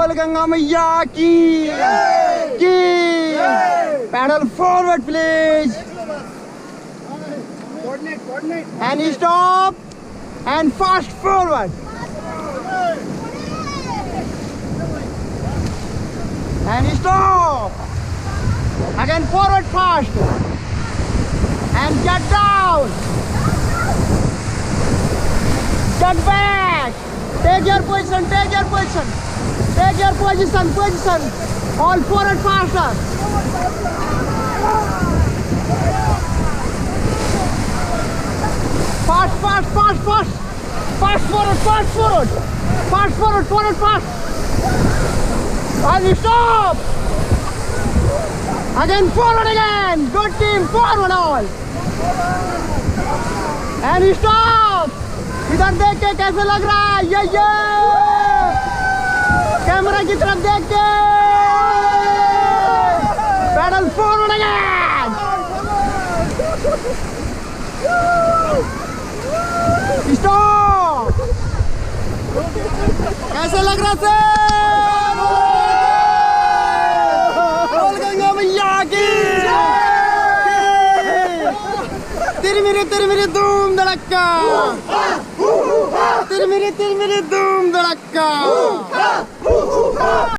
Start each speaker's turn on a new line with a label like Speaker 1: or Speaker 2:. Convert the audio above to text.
Speaker 1: बोल गंगा मैया की pedal forward please and stop and fast forward and stop again forward fast and get down, get back, take your position, position, all forward faster. Fast forward, fast. And stop. Again, forward again. Good team, forward all. And stop. इधर देख के कैसे लग रहा है? ये camera की तरफ देख के. Pedal forward again. Stop! कैसे लग रहा है? बोल गंगा मैया की तिरमिरी धूम धड़का, तिरमिरी धूम धड़का.